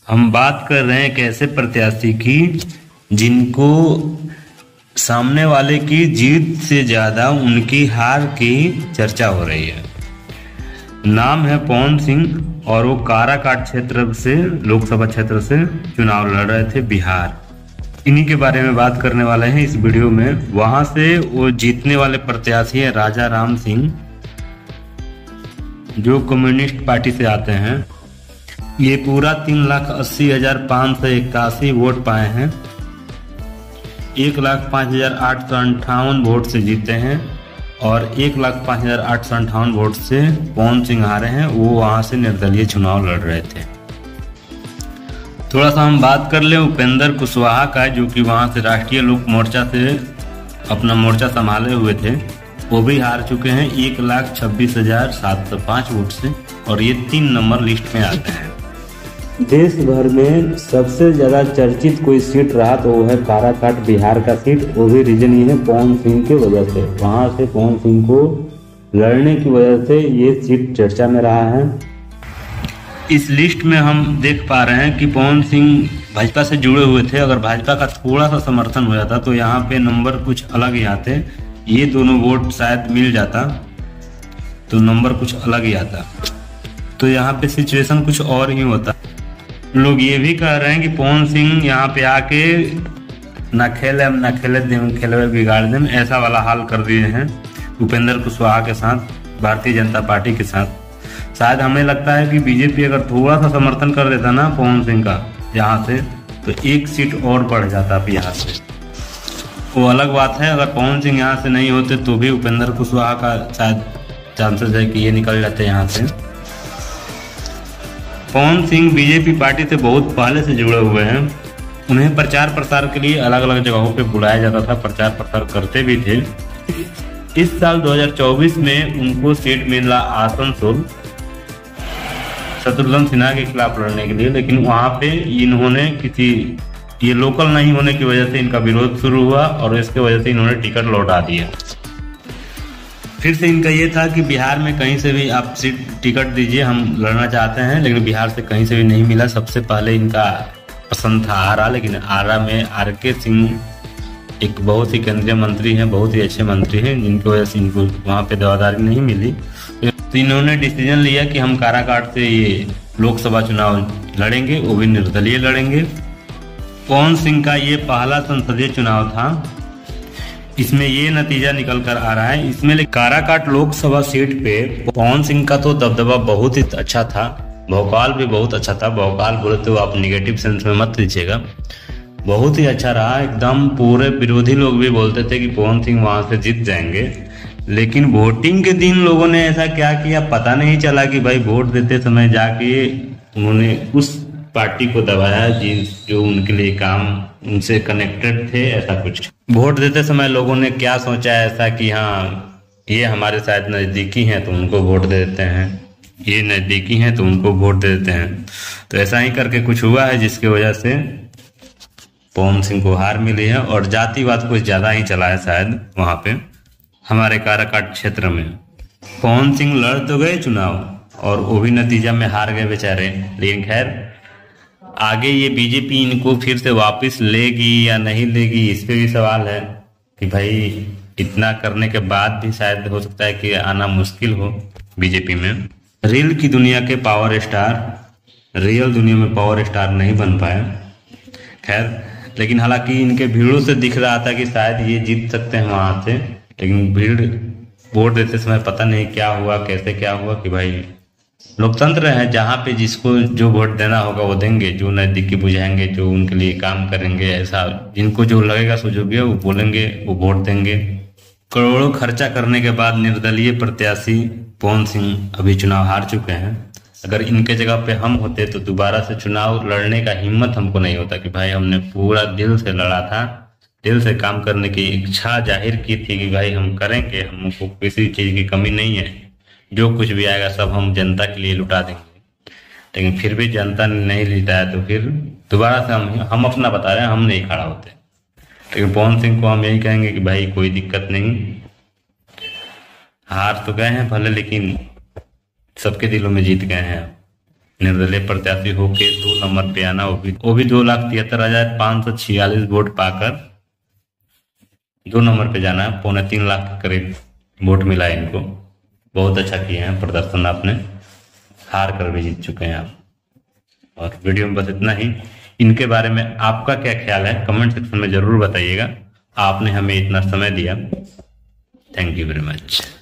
हम बात कर रहे हैं एक ऐसे प्रत्याशी की जिनको सामने वाले की जीत से ज्यादा उनकी हार की चर्चा हो रही है। नाम है पवन सिंह और वो काराकाट क्षेत्र से लोकसभा क्षेत्र से चुनाव लड़ रहे थे बिहार। इन्हीं के बारे में बात करने वाले हैं इस वीडियो में। वहां से वो जीतने वाले प्रत्याशी है राजा राम सिंह, जो कम्युनिस्ट पार्टी से आते हैं। ये पूरा 3,80,581 वोट पाए हैं। 1,05,858 वोट से जीते हैं और 1,05,858 वोट से पवन सिंह हारे हैं। वो वहां से निर्दलीय चुनाव लड़ रहे थे। थोड़ा सा हम बात कर ले उपेंद्र कुशवाहा का, जो कि वहां से राष्ट्रीय लोक मोर्चा से अपना मोर्चा संभाले हुए थे। वो भी हार चुके हैं 1,26,705 वोट से और ये 3 नंबर लिस्ट में आते हैं। देश भर में सबसे ज्यादा चर्चित कोई सीट रहा तो वो है काराकाट बिहार का सीट। वो भी रीजन ये है पवन सिंह के वजह से। वहां से पवन सिंह को लड़ने की वजह से ये सीट चर्चा में रहा है। इस लिस्ट में हम देख पा रहे हैं कि पवन सिंह भाजपा से जुड़े हुए थे। अगर भाजपा का थोड़ा सा समर्थन हो जाता तो यहाँ पे नंबर कुछ अलग ही आते। ये दोनों वोट शायद मिल जाता तो नंबर कुछ अलग ही आता, तो यहाँ पे सिचुएशन कुछ और ही होता। लोग ये भी कह रहे हैं कि पवन सिंह यहाँ पे आके ना खेले बिगाड़ देम, ऐसा वाला हाल कर दिए हैं उपेंद्र कुशवाहा के साथ, भारतीय जनता पार्टी के साथ। शायद हमें लगता है कि बीजेपी अगर थोड़ा सा समर्थन कर देता ना पवन सिंह का यहाँ से, तो 1 सीट और बढ़ जाता बिहार से। वो अलग बात है, अगर पवन सिंह यहाँ से नहीं होते तो भी उपेंद्र कुशवाहा का शायद चांसेस है कि ये निकल जाते यहाँ से। पवन सिंह बीजेपी पार्टी से बहुत पहले से जुड़े हुए हैं। उन्हें प्रचार प्रसार के लिए अलग अलग जगहों पे बुलाया जाता था, प्रचार प्रसार करते भी थे। इस साल 2024 में उनको सीट मिला आसनसोल शत्रुघ्न सिन्हा के खिलाफ लड़ने के लिए, लेकिन वहां पे इन्होंने ये लोकल नहीं होने की वजह से इनका विरोध शुरू हुआ और इसके वजह से इन्होंने टिकट लौटा दिया। फिर से इनका ये था कि बिहार में कहीं से भी आप टिकट दीजिए, हम लड़ना चाहते हैं, लेकिन बिहार से कहीं से भी नहीं मिला। सबसे पहले इनका पसंद था आरा, लेकिन आरा में आर.के. सिंह एक बहुत ही केंद्रीय मंत्री हैं, बहुत ही अच्छे मंत्री हैं, जिनकी वजह से इनको वहाँ पे दवादारी नहीं मिली। तो इन्होंने डिसीजन लिया कि हम काराकाट से ये लोकसभा चुनाव लड़ेंगे, वो भी निर्दलीय लड़ेंगे। पवन सिंह का ये पहला संसदीय चुनाव था। इसमें ये नतीजा निकल कर आ रहा है। इसमें काराकाट लोकसभा सीट पे पवन सिंह का तो दबदबा बहुत ही अच्छा था, भोकाल भी बहुत अच्छा था। भोकाल बोले तो आप निगेटिव सेंस में मत लीजिएगा, बहुत ही अच्छा रहा एकदम। पूरे विरोधी लोग भी बोलते थे कि पवन सिंह वहां से जीत जाएंगे, लेकिन वोटिंग के दिन लोगों ने ऐसा क्या किया पता नहीं चला कि भाई वोट देते समय जाके उन्होंने उस पार्टी को दबाया जो उनके लिए काम उनसे कनेक्टेड थे। ऐसा कुछ वोट देते समय लोगों ने क्या सोचा ऐसा कि हाँ ये हमारे शायद नजदीकी हैं तो उनको वोट दे देते हैं, ये नजदीकी हैं तो उनको वोट दे देते हैं। तो ऐसा ही करके कुछ हुआ है जिसकी वजह से पवन सिंह को हार मिली है और जातिवाद कुछ ज्यादा ही चला है शायद वहां पे हमारे काराकाट क्षेत्र में। पवन सिंह लड़ तो गए चुनाव और वो भी नतीजा में हार गए बेचारे, लेकिन खैर आगे ये बीजेपी इनको फिर से वापस लेगी या नहीं लेगी, इस पे भी सवाल है कि भाई इतना करने के बाद भी शायद हो सकता है कि आना मुश्किल हो बीजेपी में। रील की दुनिया के पावर स्टार रियल दुनिया में पावर स्टार नहीं बन पाए। खैर, लेकिन हालांकि इनके भीड़ों से दिख रहा था कि शायद ये जीत सकते हैं वहां से, लेकिन भीड़ वोट देते समय पता नहीं क्या हुआ, कैसे क्या हुआ कि भाई लोकतंत्र है, जहाँ पे जिसको जो वोट देना होगा वो देंगे, जो नजदीकी बुझाएंगे, जो उनके लिए काम करेंगे, ऐसा जिनको जो लगेगा सुजोग्य वो बोलेंगे, वो वोट देंगे। करोड़ों खर्चा करने के बाद निर्दलीय प्रत्याशी पवन सिंह अभी चुनाव हार चुके हैं। अगर इनके जगह पे हम होते तो दोबारा से चुनाव लड़ने का हिम्मत हमको नहीं होता कि भाई हमने पूरा दिल से लड़ा था, दिल से काम करने की इच्छा जाहिर की थी कि भाई हम करेंगे, हमको किसी चीज की कमी नहीं है, जो कुछ भी आएगा सब हम जनता के लिए लुटा देंगे। लेकिन फिर भी जनता ने नहीं लुटाया तो फिर दोबारा से हम अपना बता रहे हैं, हम नहीं खड़ा होते। लेकिन पवन सिंह को हम यही कहेंगे कि भाई कोई दिक्कत नहीं, हार तो गए हैं भले, लेकिन सबके दिलों में जीत गए हैं। निर्दलीय प्रत्याशी होके 2 नंबर पे आना, वो भी 2,73,546 वोट पाकर 2 नंबर पे जाना है। 3.25 लाख के करीब वोट मिला है इनको। बहुत अच्छा किए हैं प्रदर्शन, आपने हार कर भी जीत चुके हैं आप। और वीडियो में बस इतना ही। इनके बारे में आपका क्या ख्याल है कमेंट सेक्शन में जरूर बताइएगा। आपने हमें इतना समय दिया, थैंक यू वेरी मच।